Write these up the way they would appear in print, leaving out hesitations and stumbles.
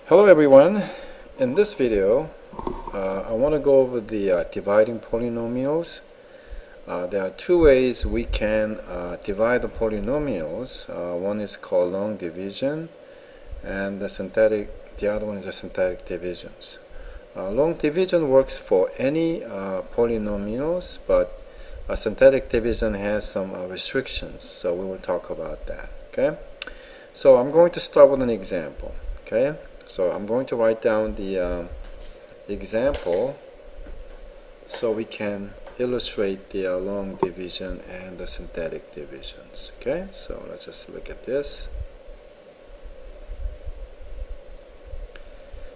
Hello everyone. In this video I want to go over the dividing polynomials. There are two ways we can divide the polynomials. One is called long division, and the other one is a synthetic divisions. Long division works for any polynomials, but a synthetic division has some restrictions, so we will talk about that. Okay, so I'm going to start with an example. Okay, so I'm going to write down the example so we can illustrate the long division and the synthetic divisions. Okay, so let's just look at this.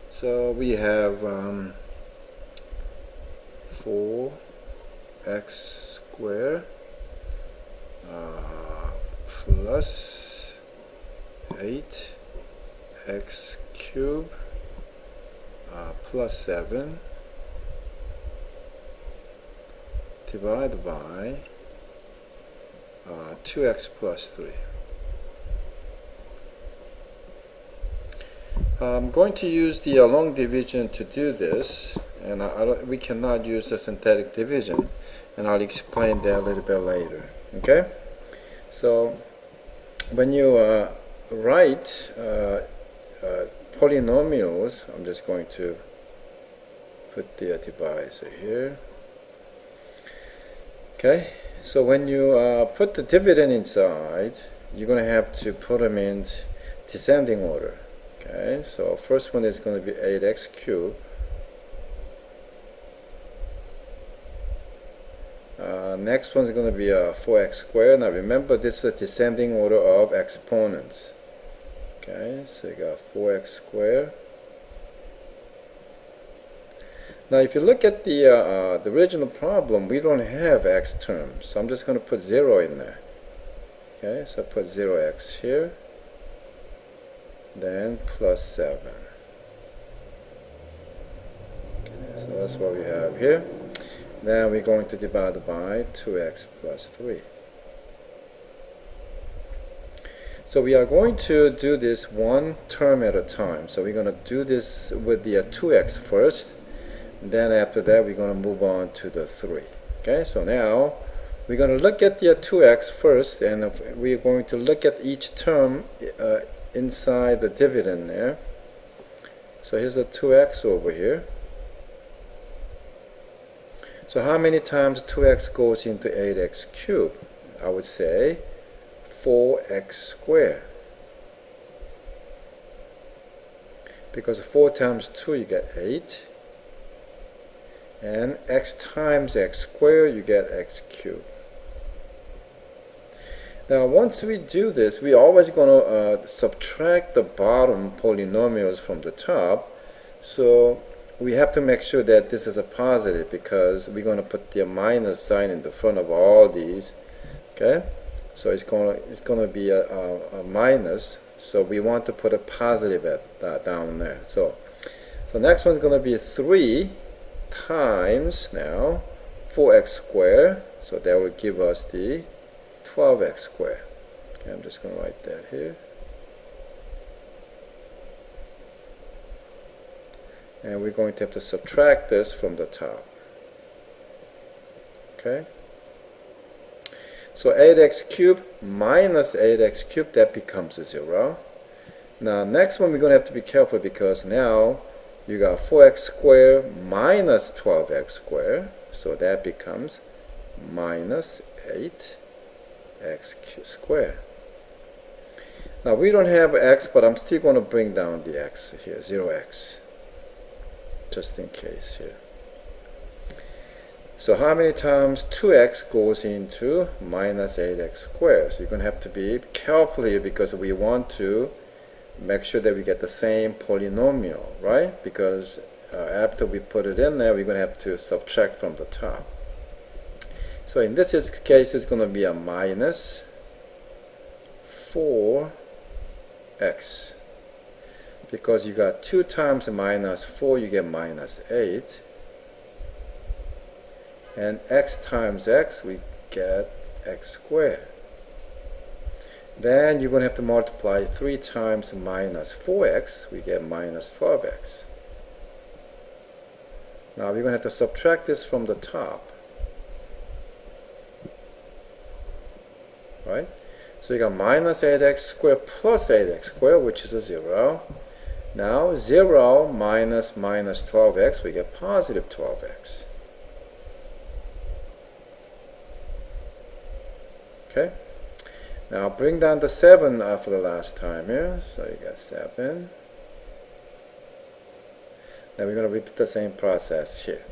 So we have 4x squared plus 8x cubed plus 7 divided by 2x plus 3. I'm going to use the long division to do this, and we cannot use the synthetic division, and I'll explain that a little bit later. Okay, so when you write polynomials, I'm just going to put the divisor here. Okay, so when you put the dividend inside, you're going to have to put them in descending order. Okay, so first one is going to be 8x cubed. Next one is going to be 4x squared. Now remember, this is a descending order of exponents. Okay, so you got 4x squared. Now if you look at the original problem, we don't have x terms, so I'm just going to put 0 in there. Okay, so put 0x here, then plus 7. Okay, so that's what we have here. Now we're going to divide by 2x plus 3. So we are going to do this one term at a time. So we're going to do this with the 2x first, and then after that we're going to move on to the 3. Okay, so now we're going to look at the 2x first, and we're going to look at each term inside the dividend there. So here's a 2x over here. So how many times 2x goes into 8x cubed? I would say 4x squared. Because 4 times 2 you get 8. And x times x squared you get x cubed. Now once we do this, we're always going to subtract the bottom polynomials from the top. So we have to make sure that this is a positive, because we're going to put the minus sign in the front of all these. Okay, so it's going to be a minus, so we want to put a positive down there. So next one's going to be 3 times now 4x squared, so that will give us the 12x squared. Okay, I'm just going to write that here. And we're going to have to subtract this from the top. Okay, so 8x cubed minus 8x cubed, that becomes a 0. Now next one we're going to have to be careful, because now you got 4x squared minus 12x squared, so that becomes minus 8x squared. Now we don't have x, but I'm still going to bring down the x here, 0x, just in case here. So how many times 2x goes into minus 8x squared? So you're going to have to be careful here, because we want to make sure that we get the same polynomial, right? Because after we put it in there, we're going to have to subtract from the top. So in this case, it's going to be a minus 4x. Because you got 2 times minus 4, you get minus 8. And x times x, we get x squared. Then you're going to have to multiply 3 times minus 4x. We get minus 12x. Now we're going to have to subtract this from the top. Right? So you got minus 8x squared plus 8x squared, which is a 0. Now 0 minus minus 12x, we get positive 12x. Okay? Now bring down the 7 for the last time here. So you got 7. Then we're going to repeat the same process here.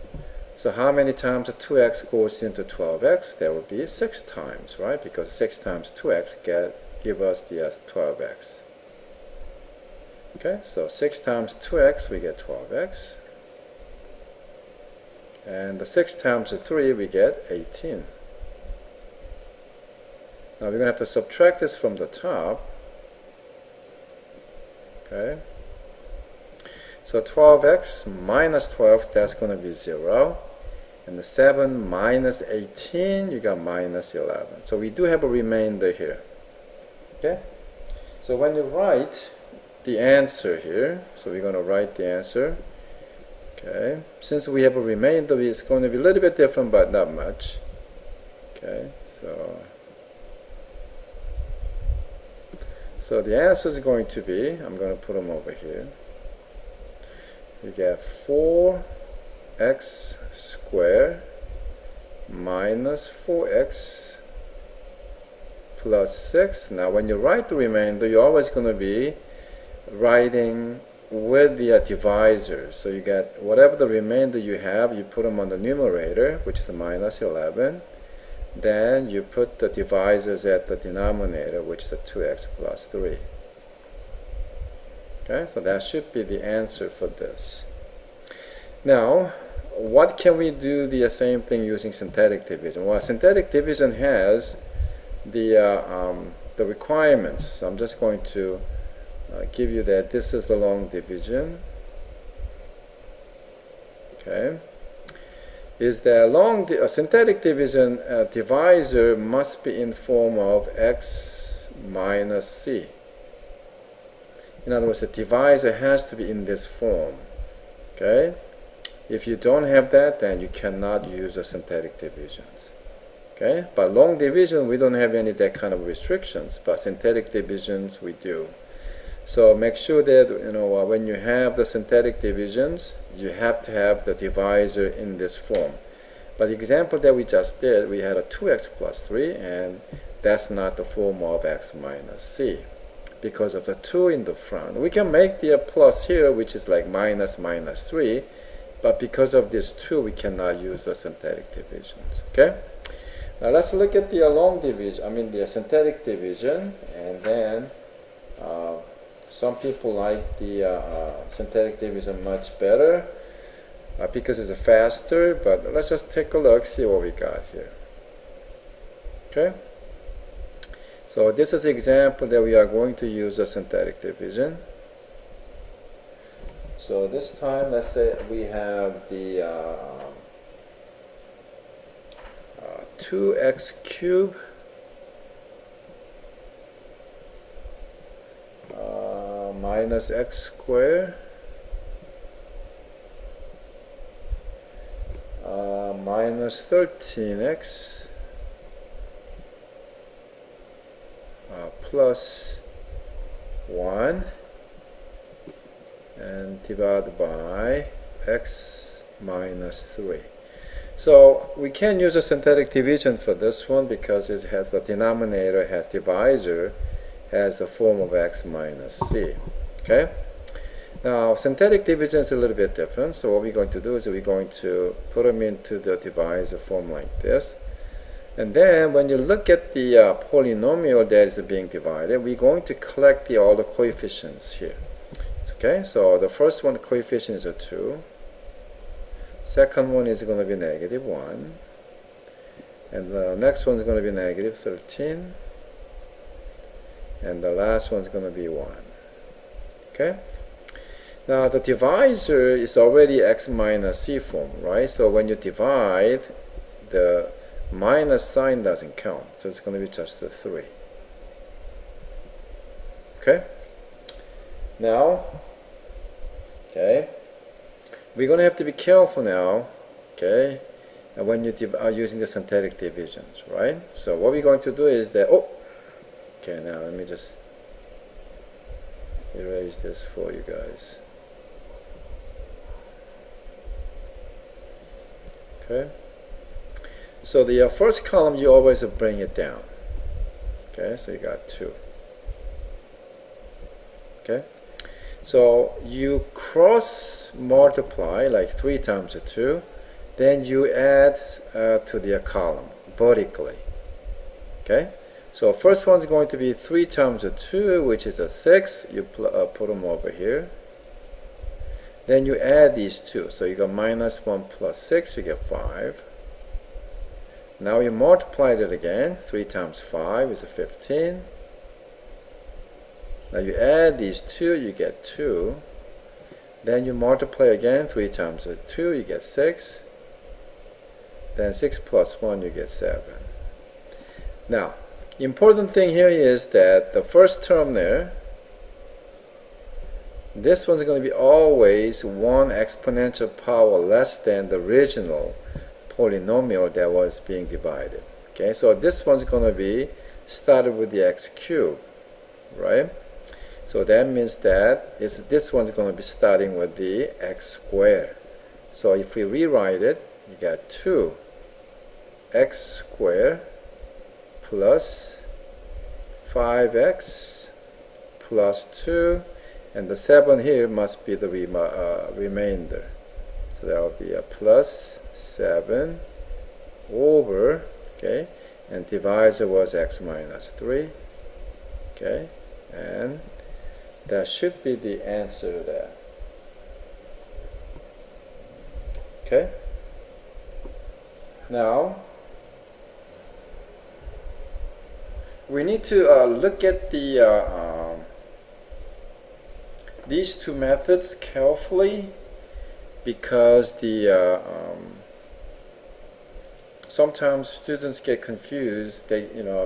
So how many times 2x goes into 12x? That would be 6 times, right? Because 6 times 2x give us the 12x. Okay, so 6 times 2x, we get 12x. And the 6 times 3, we get 18. Now we're going to have to subtract this from the top. Okay. So 12x minus 12, that's going to be 0. And the 7 minus 18, you got minus 11. So we do have a remainder here. Okay? So when you write the answer here, so we're going to write the answer. Okay? Since we have a remainder, it's going to be a little bit different, but not much. Okay? So the answer is going to be, I'm going to put them over here. We get 4x squared minus 4x plus 6. Now when you write the remainder, you're always going to be writing with the divisor. So you get whatever the remainder you have, you put them on the numerator, which is minus 11. Then you put the divisors at the denominator, which is a 2x plus 3. Okay, so that should be the answer for this. Now, what can we do the same thing using synthetic division? Well, synthetic division has the requirements. So I'm just going to give you that this is the long division. Okay, is that synthetic division divisor must be in form of x minus c. In other words, the divisor has to be in this form. Okay? If you don't have that, then you cannot use the synthetic divisions. Okay? But long division, we don't have any that kind of restrictions, but synthetic divisions we do. So make sure that when you have the synthetic divisions, you have to have the divisor in this form. But the example that we just did, we had a 2x plus 3, and that's not the form of x minus c. Because of the 2 in the front. We can make the plus here, which is like minus minus 3, but because of this 2, we cannot use the synthetic divisions. Okay? Now let's look at the long division, the synthetic division, and then some people like the synthetic division much better because it's faster, but let's just take a look, see what we got here. Okay? So this is an example that we are going to use a synthetic division. So this time, let's say we have the 2x cubed minus x squared minus 13x plus 1 and divided by x minus 3. So we can use a synthetic division for this one because it has the denominator, has divisor, has the form of x minus c. Okay? Now synthetic division is a little bit different, so what we're going to do is we're going to put them into the divisor form like this. And then when you look at the polynomial that is being divided, we're going to collect all the coefficients here. Okay, so the first one coefficient is a 2. Second one is going to be negative 1. And the next one is going to be negative 13. And the last one is going to be 1. Okay? Now the divisor is already x minus c form, right? So when you divide, the minus sign doesn't count, so it's going to be just a 3. Okay. Now, okay, we're going to have to be careful now, okay, when you are using the synthetic divisions, right? So what we're going to do is that, oh, okay, now let me just erase this for you guys. Okay, so the first column, you always bring it down. Okay, so you got 2. Okay, so you cross multiply like 3 times 2, then you add to the column vertically. Okay, so first one's going to be 3 times 2, which is a 6. You put them over here. Then you add these 2, so you got -1 plus 6, you get 5. Now you multiply it again. 3 times 5 is 15. Now you add these 2, you get 2. Then you multiply again. 3 times 2, you get 6. Then 6 plus 1, you get 7. Now, the important thing here is that the first term there, this one's going to be always 1 exponential power less than the original polynomial that was being divided. Okay, so this one's going to be started with the x cubed, right? So that means that this one's going to be starting with the x squared. So if we rewrite it, you got 2x squared plus 5x plus 2. And the 7 here must be the remainder. So that will be a plus 7 over, okay, and divisor was x minus 3. Okay, and that should be the answer there. Okay, now we need to look at the these two methods carefully, because the sometimes students get confused,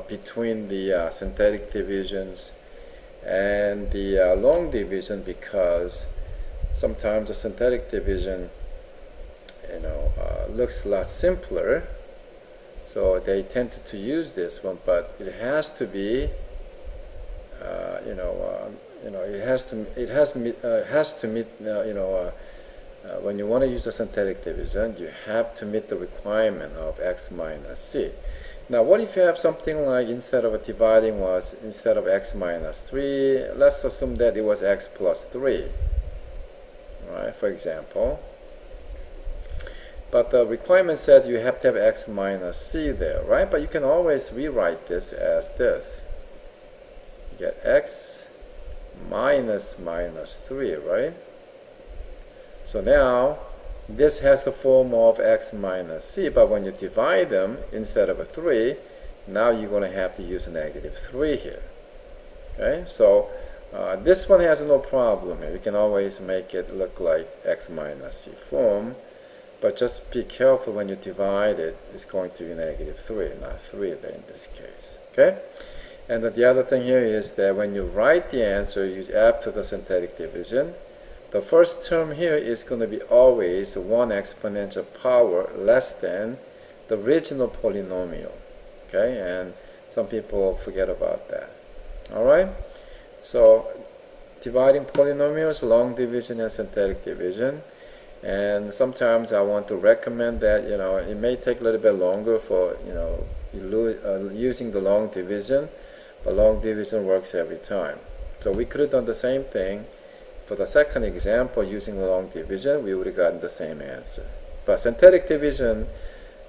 between the synthetic divisions and the long division, because sometimes the synthetic division looks a lot simpler, so they tended to use this one, but it has to be it has to meet when you want to use a synthetic division, you have to meet the requirement of x minus c. Now what if you have something like, instead of dividing was, instead of x minus 3, let's assume that it was x plus 3, right, for example. But the requirement says you have to have x minus c there, right? But you can always rewrite this as this. You get x minus 3, right? So now this has the form of x minus c, but when you divide them, instead of a 3, now you're going to have to use a -3 here. Okay, so this one has no problem. You can always make it look like x minus c form, but just be careful when you divide it, it's going to be -3, not 3 there in this case. Okay, and the other thing here is that when you write the answer after the synthetic division, the first term here is going to be always 1 exponential power less than the original polynomial. Okay, and some people forget about that. Alright, so dividing polynomials, long division and synthetic division. And sometimes I want to recommend that it may take a little bit longer for using the long division, but long division works every time. So we could have done the same thing. For the second example, using the long division, we would have gotten the same answer. But synthetic division,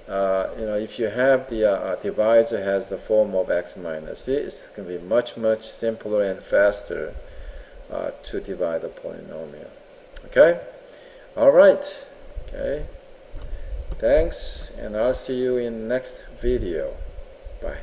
if you have the divisor has the form of x minus c, it's going to be much simpler and faster to divide the polynomial. Okay? Alright. Okay. Thanks, and I'll see you in next video. Bye.